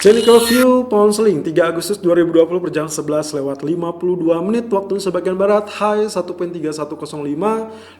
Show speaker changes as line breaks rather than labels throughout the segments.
Technical View Pound Selling 3 Agustus 2020 per jam 11 lewat 52 menit waktu sebagian barat. High 1.3105,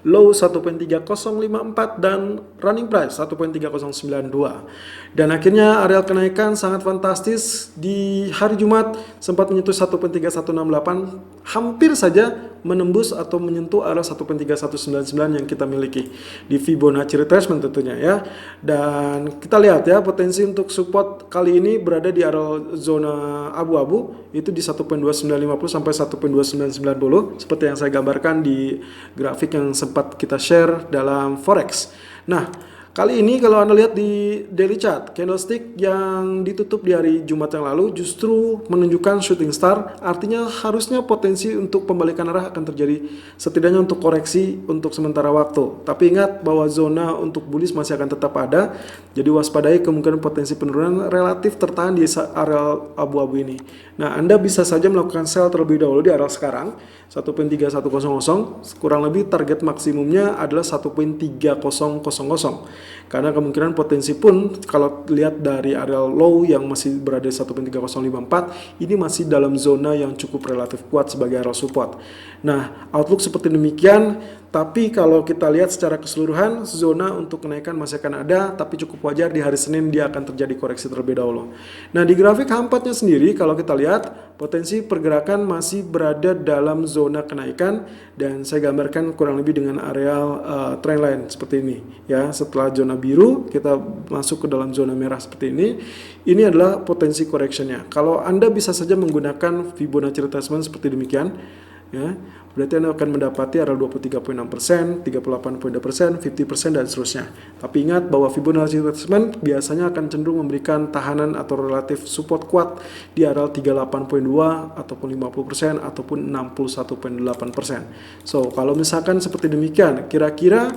low 1.3054 dan running price 1.3092. Dan akhirnya area kenaikan sangat fantastis di hari Jumat sempat menyentuh 1.3168, hampir saja menembus atau menyentuh area 1.3199 yang kita miliki di Fibonacci retracement tentunya ya. Dan kita lihat ya, potensi untuk support kali ini berada di area zona abu-abu, itu di 1.2950 sampai 1.2990 seperti yang saya gambarkan di grafik yang sempat kita share dalam forex. Nah, kali ini kalau Anda lihat di daily chart, candlestick yang ditutup di hari Jumat yang lalu justru menunjukkan shooting star, artinya harusnya potensi untuk pembalikan arah akan terjadi setidaknya untuk koreksi untuk sementara waktu. Tapi ingat bahwa zona untuk bullish masih akan tetap ada, jadi waspadai kemungkinan potensi penurunan relatif tertahan di area abu-abu ini. Nah, Anda bisa saja melakukan sell terlebih dahulu di area sekarang 1.3100, kurang lebih target maksimumnya adalah 1.3000. Karena kemungkinan potensi pun kalau lihat dari area low yang masih berada di 1.3054, ini masih dalam zona yang cukup relatif kuat sebagai area support. Nah, outlook seperti demikian, tapi kalau kita lihat secara keseluruhan, zona untuk kenaikan masih akan ada, tapi cukup wajar di hari Senin dia akan terjadi koreksi terlebih dahulu. Nah, di grafik H4-nya sendiri, kalau kita lihat, potensi pergerakan masih berada dalam zona kenaikan, dan saya gambarkan kurang lebih dengan areal trendline seperti ini. Ya, setelah zona biru, kita masuk ke dalam zona merah seperti ini. Ini adalah potensi correction-nya. Kalau Anda bisa saja menggunakan Fibonacci retracement seperti demikian, ya, berarti Anda akan mendapati area 23.6%, 38.2%, 50% dan seterusnya. Tapi ingat bahwa Fibonacci retracement biasanya akan cenderung memberikan tahanan atau relatif support kuat di area 38.2 ataupun 50% ataupun 61.8%. So, kalau misalkan seperti demikian, kira-kira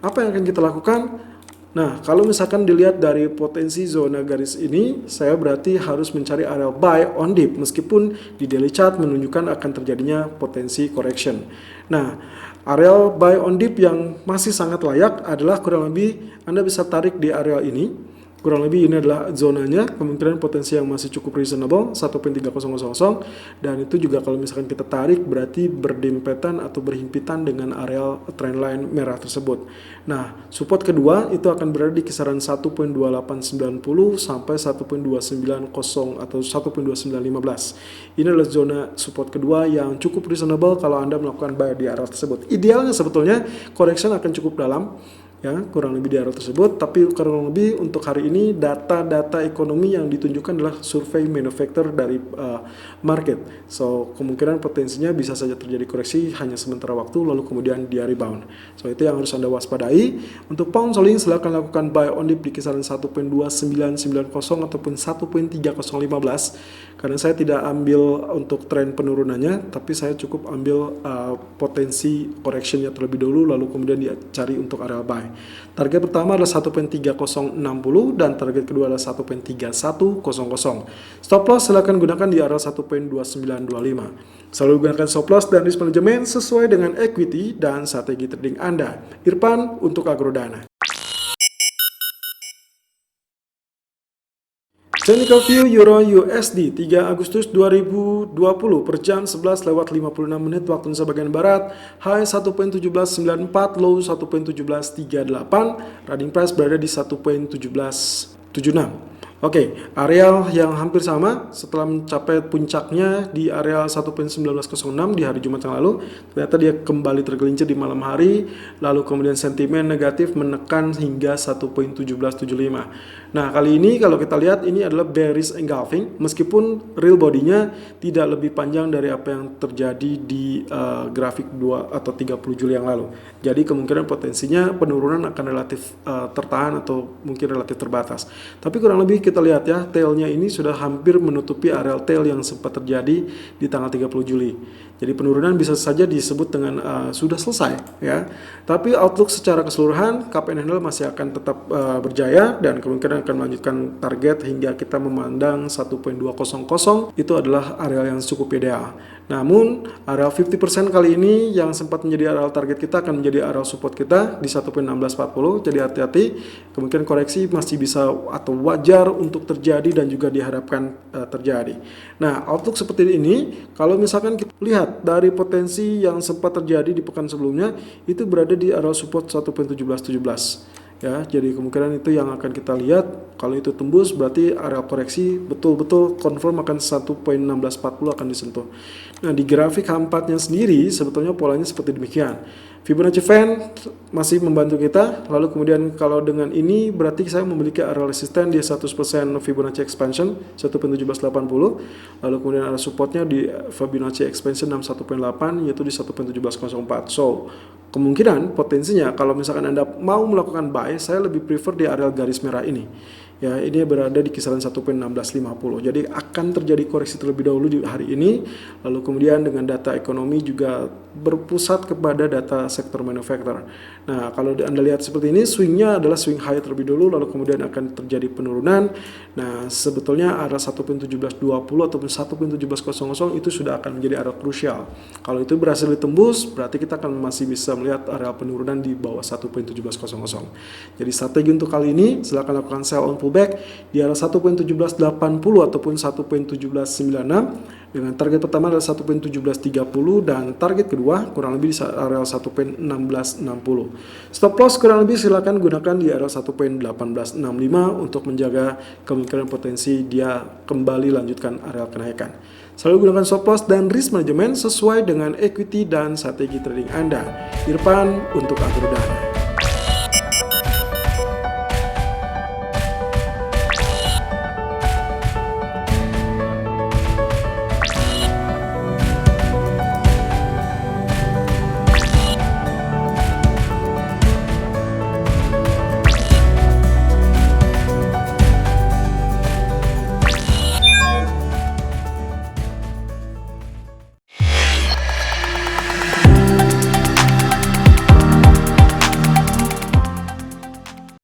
apa yang akan kita lakukan? Nah, kalau misalkan dilihat dari potensi zona garis ini, saya berarti harus mencari area buy on dip, meskipun di daily chart menunjukkan akan terjadinya potensi correction. Nah, area buy on dip yang masih sangat layak adalah kurang lebih Anda bisa tarik di area ini. Kurang lebih ini adalah zonanya, kemungkinan potensi yang masih cukup reasonable 1.3000, dan itu juga kalau misalkan kita tarik berarti berdempetan atau berhimpitan dengan area trendline merah tersebut. Nah, support kedua itu akan berada di kisaran 1.2890 sampai 1.290 atau 1.2915. Ini adalah zona support kedua yang cukup reasonable kalau Anda melakukan buy di area tersebut. Idealnya sebetulnya correction akan cukup dalam, ya, kurang lebih di area tersebut, tapi kurang lebih untuk hari ini data-data ekonomi yang ditunjukkan adalah survei manufacturer dari market. So, kemungkinan potensinya bisa saja terjadi koreksi hanya sementara waktu lalu kemudian dia rebound. So, itu yang harus Anda waspadai. Untuk pound sterling silakan lakukan buy on dip di kisaran 1.2990 ataupun 1.3015. Karena saya tidak ambil untuk tren penurunannya, tapi saya cukup ambil potensi correctionnya terlebih dahulu lalu kemudian dicari untuk area buy. Target pertama adalah 1.3060 dan target kedua adalah 1.3100. Stop loss silakan gunakan di area 1.2925. Selalu gunakan stop loss dan risk management sesuai dengan equity dan strategi trading Anda. Irfan untuk Agrodana. Technical View Euro USD 3 Agustus 2020 per jam 11 lewat 56 menit waktu Indonesia bagian barat. High 1.1794, low 1.1738, running price berada di 1.1776. Oke, area yang hampir sama setelah mencapai puncaknya di area 1.1906 di hari Jumat yang lalu, ternyata dia kembali tergelincir di malam hari, lalu kemudian sentimen negatif menekan hingga 1.1775. Nah, kali ini kalau kita lihat ini adalah bearish engulfing, meskipun real body-nya tidak lebih panjang dari apa yang terjadi di grafik 2 atau 30 Juli yang lalu. Jadi kemungkinan potensinya penurunan akan relatif tertahan atau mungkin relatif terbatas. Tapi kurang lebih kita lihat ya, tail-nya ini sudah hampir menutupi area tail yang sempat terjadi di tanggal 30 Juli. Jadi penurunan bisa saja disebut dengan sudah selesai ya. Tapi outlook secara keseluruhan cup and handle masih akan tetap berjaya dan kemungkinan akan melanjutkan target hingga kita memandang 1.200. Itu adalah area yang cukup ideal. Namun area 50% kali ini yang sempat menjadi area target kita akan menjadi area support kita di 1.1640. Jadi hati-hati, kemungkinan koreksi masih bisa atau wajar untuk terjadi dan juga diharapkan terjadi. Nah, outlook seperti ini, kalau misalkan kita lihat dari potensi yang sempat terjadi di pekan sebelumnya, itu berada di area support 1.1717. Ya, jadi kemungkinan itu yang akan kita lihat. Kalau itu tembus berarti area koreksi betul-betul confirm akan 1.1640 akan disentuh. Nah, di grafik H4-nya sendiri sebetulnya polanya seperti demikian. Fibonacci fan masih membantu kita. Lalu kemudian kalau dengan ini berarti saya memiliki area resisten di 100% Fibonacci expansion 1.1780. Lalu kemudian area supportnya di Fibonacci expansion 61.8 yaitu di 1.1704. So, kemungkinan potensinya kalau misalkan Anda mau melakukan buy, saya lebih prefer di area garis merah ini. Ya, ini berada di kisaran 1.1650. Jadi akan terjadi koreksi terlebih dahulu di hari ini. Lalu kemudian dengan data ekonomi juga berpusat kepada data sektor manufaktur. Nah, kalau Anda lihat seperti ini, swingnya adalah swing high terlebih dulu, lalu kemudian akan terjadi penurunan. Nah, sebetulnya area 1.1720 ataupun 1.1700 itu sudah akan menjadi area krusial. Kalau itu berhasil ditembus, berarti kita akan masih bisa melihat area penurunan di bawah 1.1700. Jadi strategi untuk kali ini, silakan lakukan sell on pullback di area 1.1780 ataupun 1.1796 dengan target pertama adalah 1.1730 dan target kedua kurang lebih di area 1.1660. Stop loss kurang lebih silakan gunakan di area 1.1865 untuk menjaga kemungkinan potensi dia kembali lanjutkan area kenaikan. Selalu gunakan stop loss dan risk management sesuai dengan equity dan strategi trading Anda. Irfan untuk Agrodana.